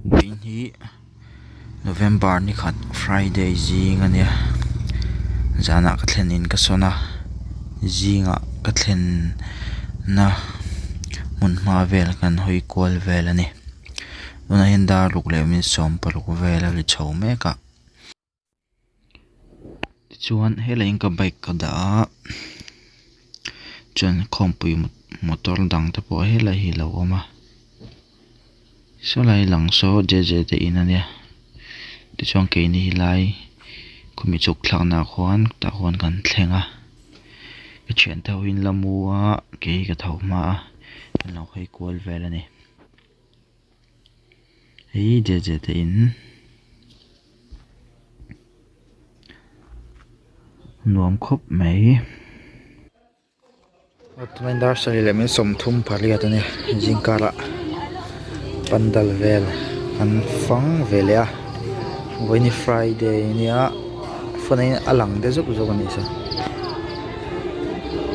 Buổi ní November ni khat Friday zinga nia zana ka thlenin ka sona zinga ka thlen na mun ma vel kan hoi kol vel ani una hinda luk le min som paluk vel li chho me ka chuan hela in ka bike ka da chuan khompui motor dang te po hela hi lo oma so lai lang so je te in ania ti chuan ke ni lai khumi chuk thlang na khwan ta khwan kan thlenga ke chen tho in lamua ke ka tho ma lo hoi kol vel ani hei je te in nuam khop mai atmendar sari le min som thum phalia tani jingkara pandal vel an fang velia When Friday nia phone alang de zuk zuk ani sa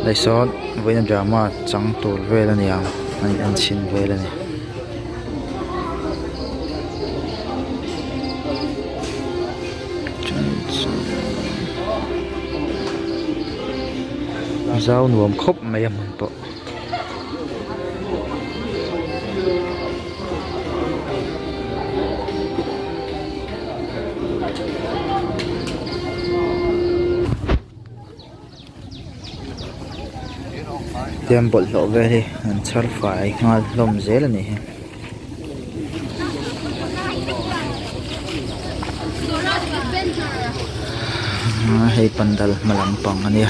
lai son when drama chang tur vel ani ani an chin vel ani zau nuam khop mai am po tiêm bột lộ về đi mình char phải ngon lồng dễ là này hay pandal malampang anh ya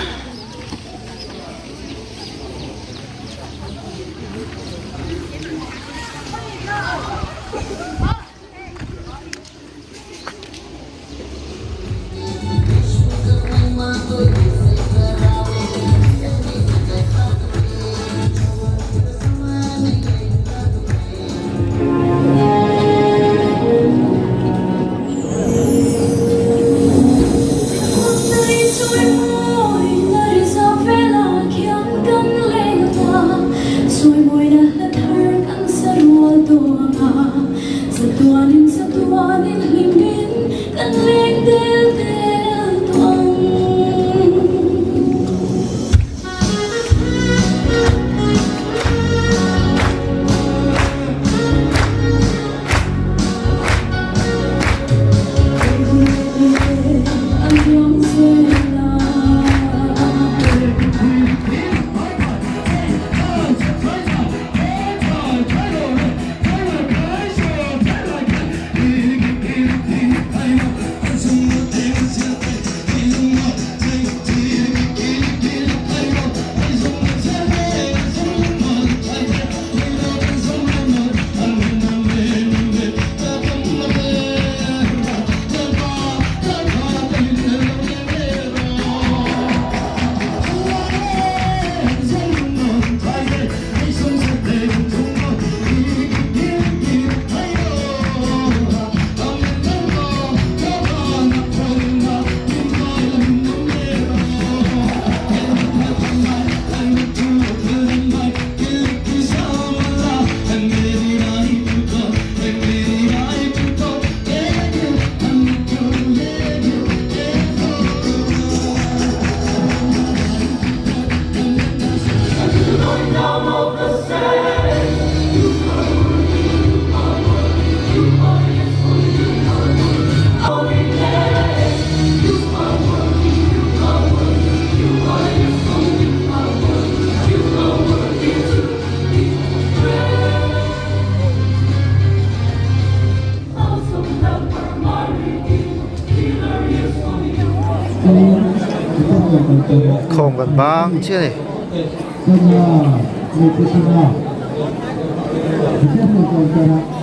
không gần băng chứ này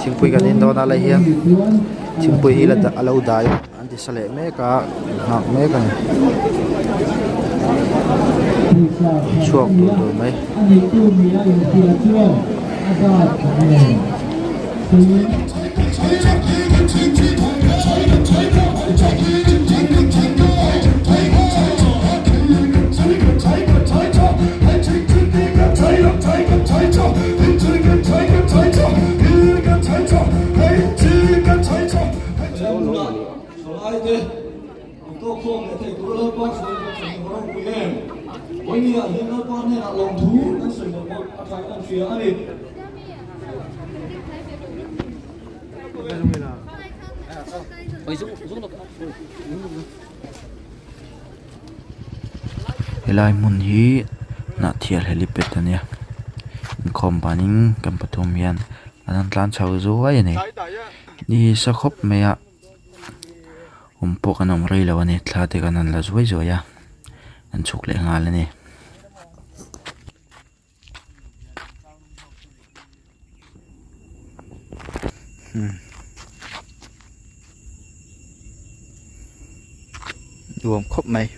chim pui gần đó là hiền chim pui hi là lâu đại anh đi sale mấy cả học mấy cái chuột tụi mấy Take 때 또 콩에 때 그걸 봐 주는 거로 보이네. 원이야 옛날 번에 롱투 난 쓰는 거 아까 안 쉬어 아니. helai mun hi na thial helipet ania khom paning kan pathum hian anan tlan chho zo ai ni ni sa khop meya pok anom rei lo ani thla te kan an la zuai zo ya an chuk le ngal ani rùm khóc mày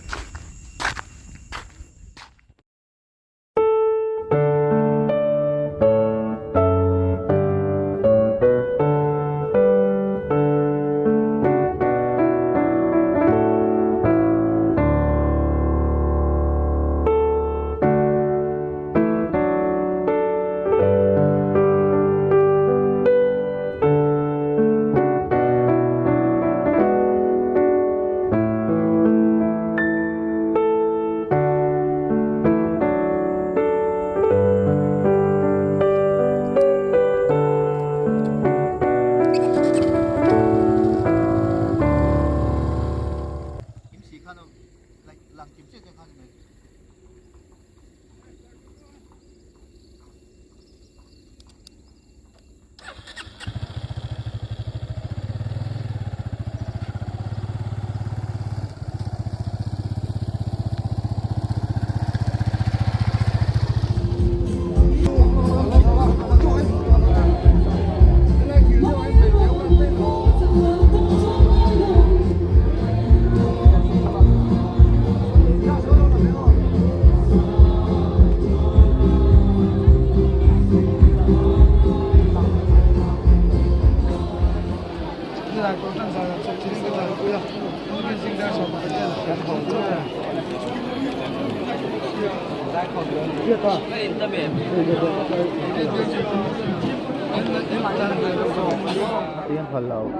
tiếng phần lầu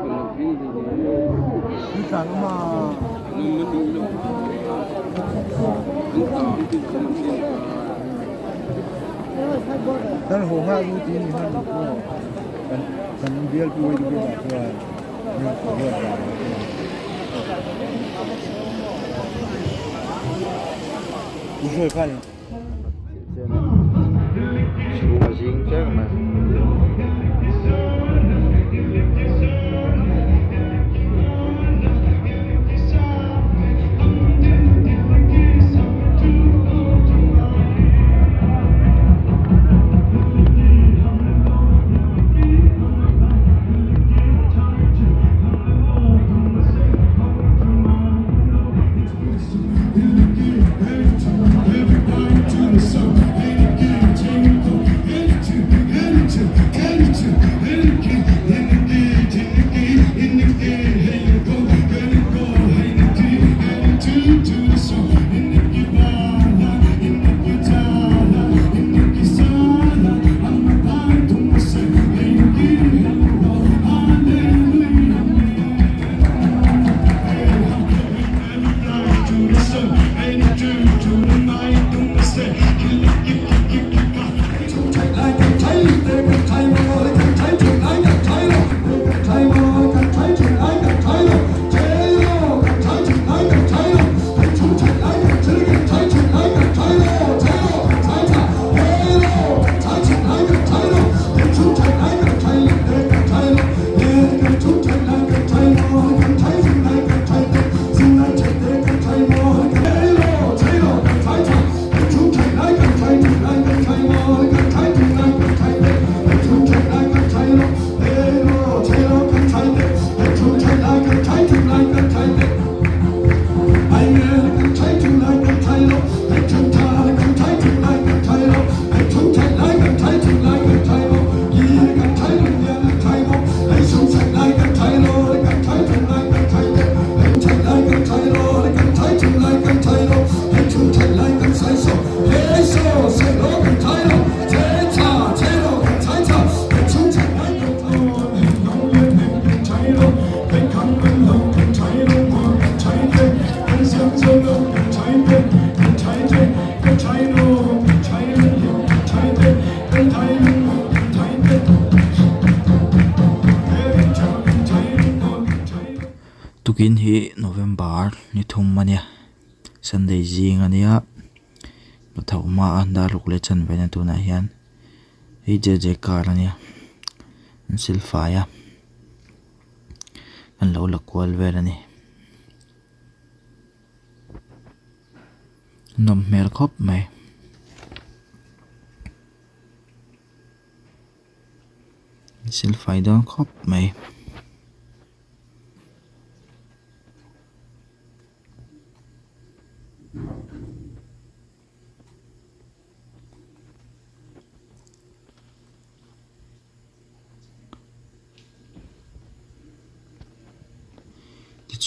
sản mà dan hồ nga ưu tiên hơn kan biel pi wei di ba Ujoi kan. Semua singkang mas. tukin hi November ni thum mania Sunday jing ania thau ma anda luk le chan vena tu na hian hei je car ania an silfaya an lo la kwal vel ani nom mer khop mai silfai don khop mai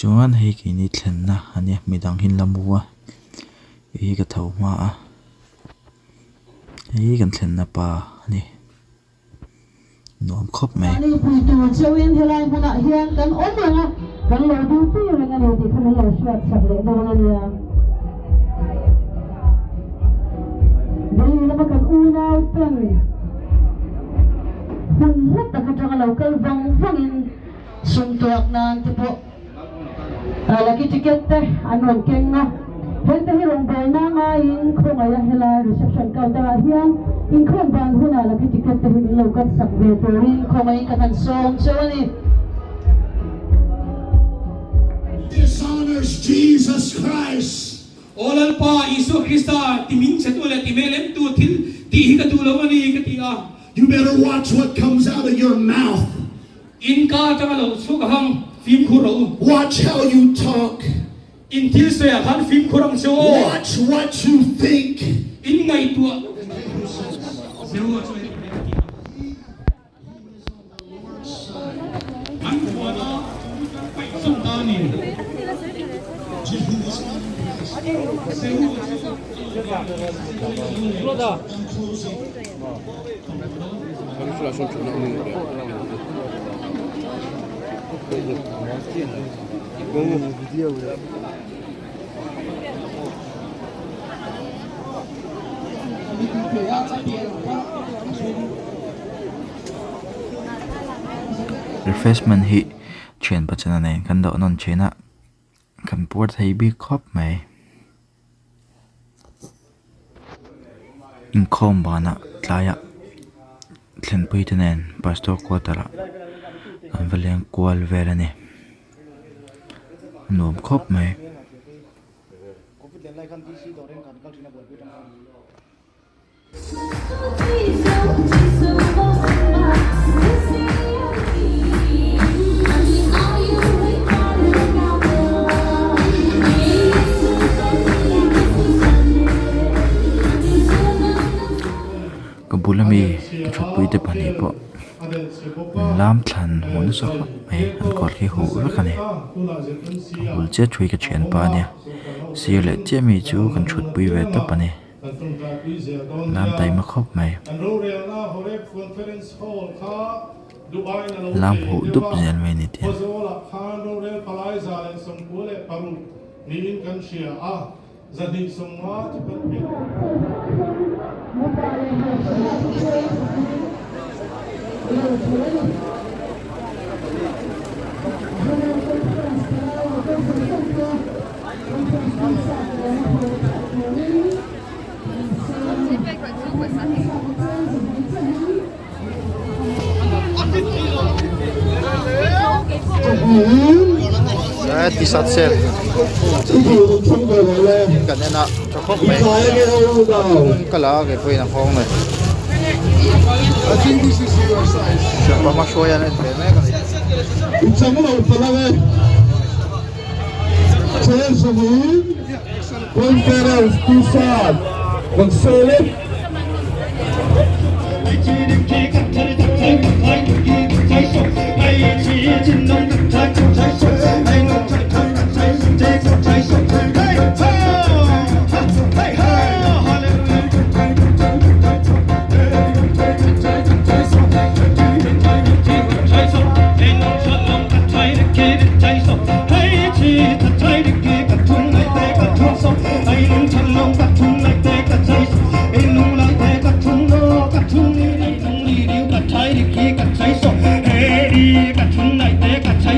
chuan hei ki ni thlen na ania midang hin lamua hi ka thau ma a hei kan thlen na pa ani nuam khop mai ani pui tu chewin helai huna hian kan onanga kan lo du pi renga lo ti kan lo shwat sak le do na nia dei lama kan una pen hun lat ta ka tanga lo kal vang vangin sung tuak nan ti po lagi tiket teh anon kenga hente hirong bena nga in khong aya hela reception counter hian in khong ban huna lagi tiket teh hin lo kan sak ve tori khong ai ka kan som choni dishonors Jesus Christ. Olan pa Isu Krista timing sa tula timelem tu til ti ka tulawani ka ti a You better watch what comes out of your mouth. in ka tangalo sugahang film khuro Watch how you talk. in til se han film khurang so Watch what you think. in ngai tua an kuana pai sum ta ni refreshment hi chen pa chana nei kan do non chena kan port hei bi khop mai in khom bana tlaya thlen pui tenen pastor kwatara an valeng kwal verani nom khop mai kabulami ki thut pui te pani po lam thlan mon so mai an kor hi hu ra khane ul che chui ka chen pa ne sir le che mi chu kan thut pui ve ta pani lam tai ma khop mai lam hu dup zel me ni te Zadni summa T-shirt sale cái này nè cho khóc mày cái lá cái phơi nè phong này chẳng có mà show ya này thế này cái Conference pusat konsolid Hey,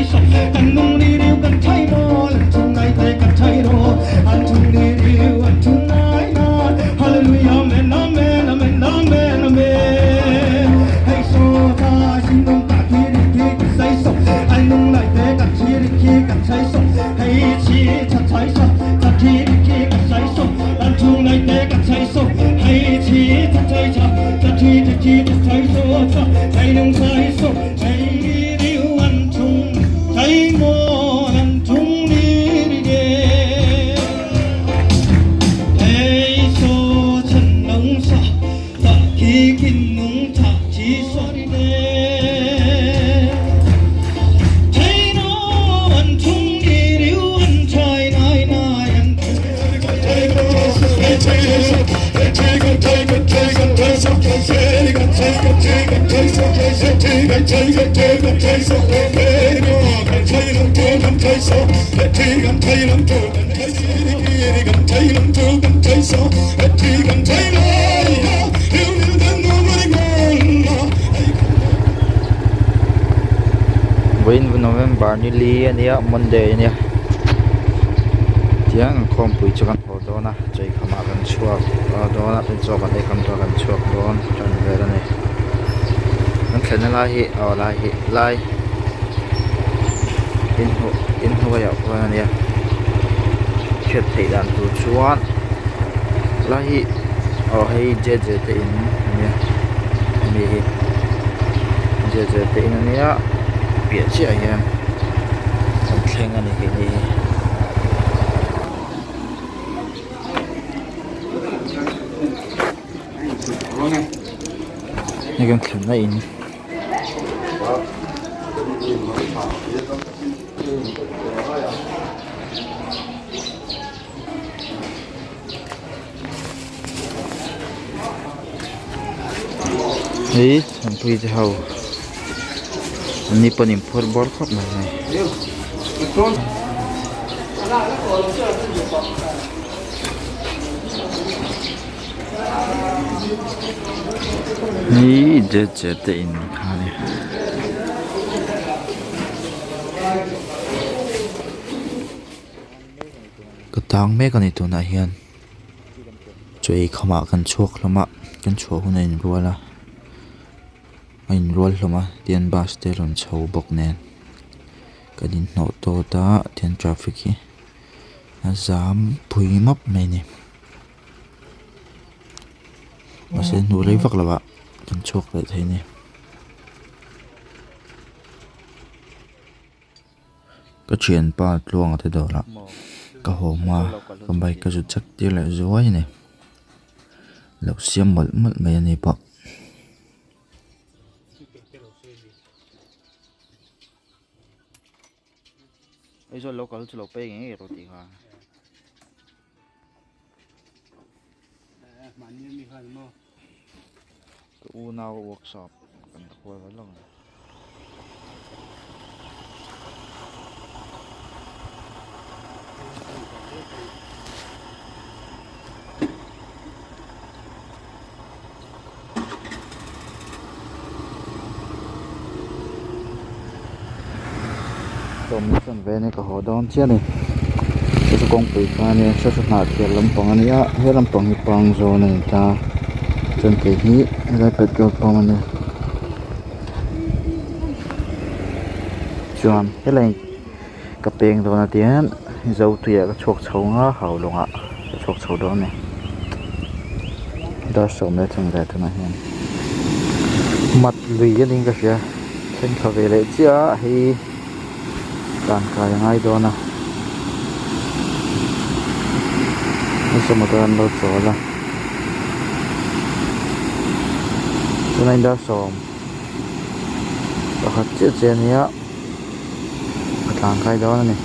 Win November ni li ania Monday ania tiang khom pui chukan ho dona chei khama kan chuak dona tin chok kan ekam to kan chuak don tran ve da nei nan thlen la hi lai in ho ya ko ania khet thei dan tu chuan la hi hei je te in ania mi je te in ania biệt chứ anh em không khen anh cái gì này cái khen này ấy thằng tôi thì hầu ini penimpur bor kok mana? Ini JJT ini kali. Ketang me kan itu nak hian. Cuy khamak kan chuak lama kan chuak hunain ruala. Anh roll lama tian bus te ron chho bok nen kadin no to ta tian traffic hi azam pui map mai ni masen nu lei vak lawa kan chok le thai ni ka chen pa tluang te do la ka ho ma ka bai ka ju chak ti la zoi ni lo siam mal mal mai ni pa ấy rồi lâu có lâu pe nghe rồi thì ha u nào workshop cần khôi với lòng tôm sân về này có hồ đón chết này số công quỷ pha này số hạt tiền lâm pong này á hết lâm pong pong rồi này ta chân cái hí ra petrol pong này chọn hết này cặp bèn rồi là tiền dầu tuyệt cái chuột xấu ngã hậu luôn ạ chuột xấu đó này đó sống để trong đây thôi này mặt lì cái gì cái gì trên khẩu về lại chứ hay kan kaya ngay do na isa mataran lo chola so na inda som bakit che niya kan kaya do na ni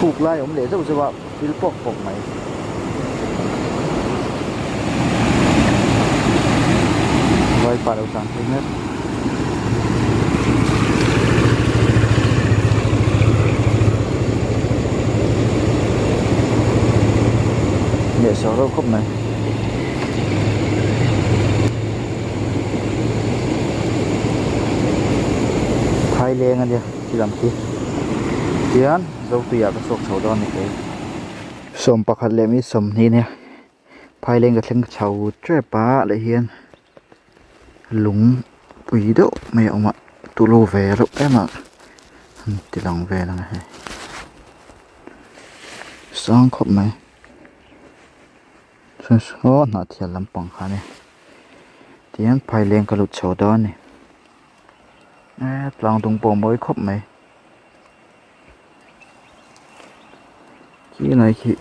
thuộc lại ông để cho bạn đi bọc bọc máy vay phải đầu sáng thế nhất nhẹ sáu đâu khóc này thay lên anh đi chỉ làm gì tiền dâu tùy à cái sọc sầu đó này cái sầm bạc hạt lem ít sầm ní nè phai lên cái thằng sầu trẻ bá lại hiền lúng quỷ độ mẹ ông ạ tụ lô về rồi em ạ ti lang ve lang he sang khop mai so na thial lampang kha ne tian phai leng ka lut chho da ni tlang tung po moi khop mai ki này khi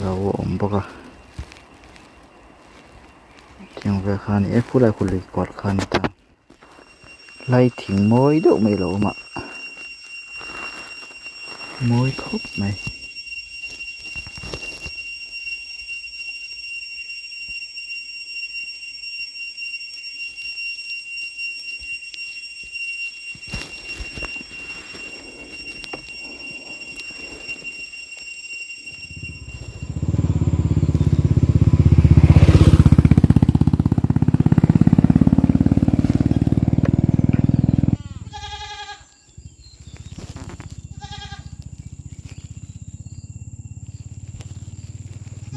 dầu ổn bốc à tiếng về khan ấy phút lại khuli quạt khan ta lay thỉnh môi đậu mày lộ mà môi khóc mày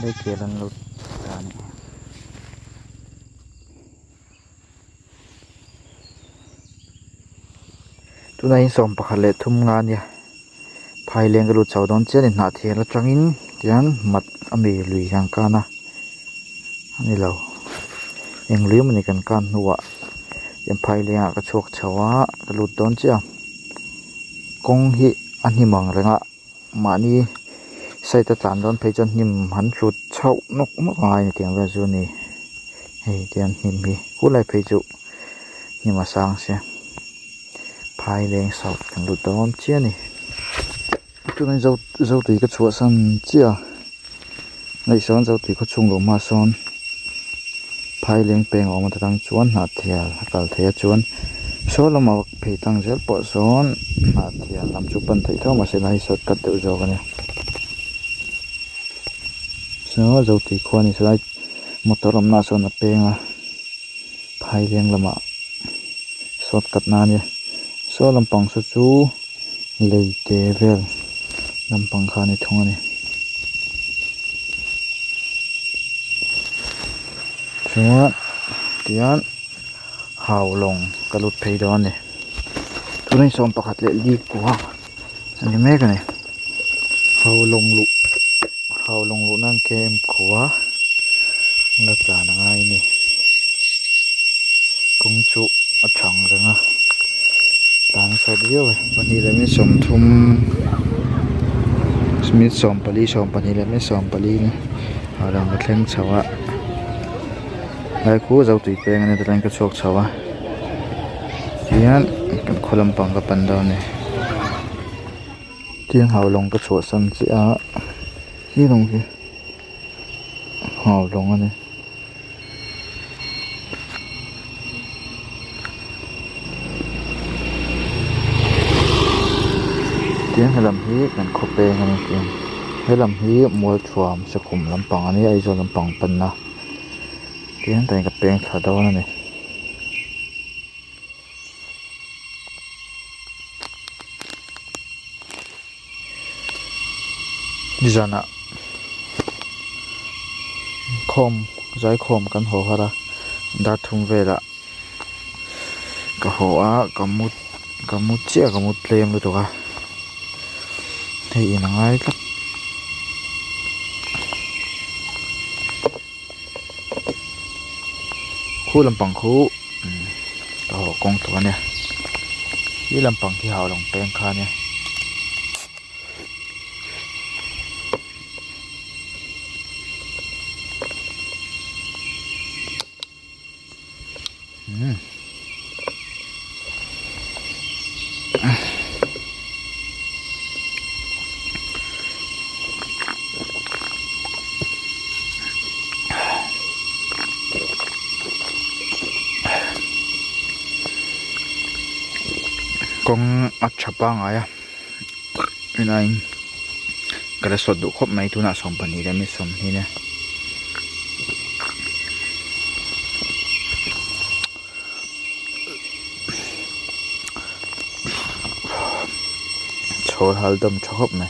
đây kia lần lụt ra này tu này xóm bạc lệ thum ngan nha phai lên cái lụt sầu đón chết đến nạt thiệt là trăng in tiếng mặt ami lùi hàng can à anh lâu em liếm mình cần can nua em phai lên cái chuột sầu á cái lụt đón chết công hi anh hi mong rồi ngạ mà ni sai ta tàn đón thấy chân nhìm hắn chuột chậu nóc mất ngoài này tiếng về du này hay tiếng nhìm đi hút lại thấy trụ nhưng mà sang xem phai lên sọc thằng lụt đón chia này tụi này dâu tùy cái chuột sang chia này son dâu tùy có chung lỗ mà son phai lên bèn ở một thằng chuột hạt thiệt cả thiệt chuột số là mà phải tăng rất bỏ son hạt thiệt làm chụp bẩn thấy thôi mà sẽ này sọt cắt tự do cái này số dâu tùy khoa này sẽ một tờ làm na son là bèn à phai lên là mà sọt cắt na nha số làm bằng số chú lấy tế về làm bằng khá này thông này số tiền hào lòng cả lụt thấy đó này tôi nên xóm bạc hạt lệ đi quá anh em mấy cái này hào lòng lụ năng kem quá lật là năng ai nè công chủ ở trong rồi nha tang sa dio pani le me som thum smith som pali som pani le me som pali ni arang thleng chawa lai khu zau tui peng ne tlang ka chok chawa tian kan kholam pang ka pan daw ne tiang hau long ka chho sam chi a hi long ki hau long ane tiếng hay làm hí mình khô bê ngay tiếng hay làm hí mua chuồng sẽ cùng làm bằng anh ấy rồi làm bằng bần na tiếng tại cái bê thả đâu này đi ra nè khom giải khom căn hộ hả ra đã thùng về là cái hộ á cái mút chia cái mút lem rồi tụi thì nó ngay lắm khu làm bằng khu con tụi nè đi làm bằng thì hào lòng bèn kha nè con ắt chập bang à nên anh cái sọt đủ khóc mấy thứ nào xong phần này đã mới xong thế nè chồi hal đâm cho khóc này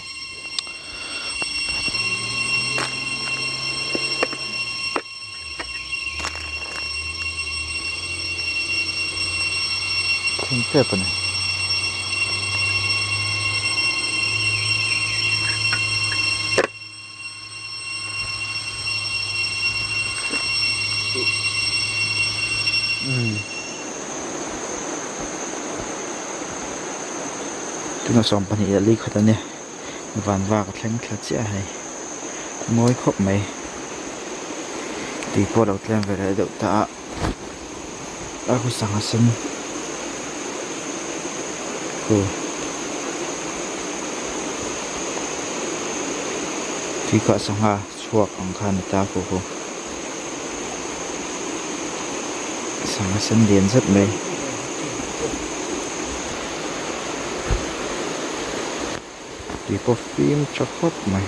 không phép này tu nó som pani ali khata ne van wa ka thleng thla chia hai moi khop mai ti po lo tlem ve re do ta a khu sang san khu ti ka sang ha chuak ang khan ta ko ko sang san lian rất mai ti po phim cho khop mai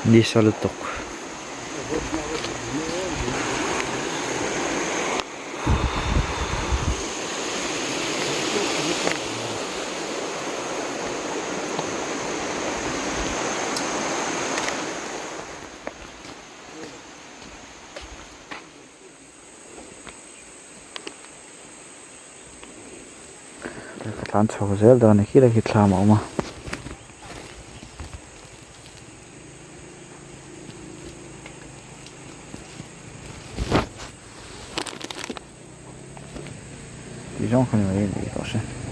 đi salutok tan chho zel da ne ki la ki thla ma ma Dijon kan we ni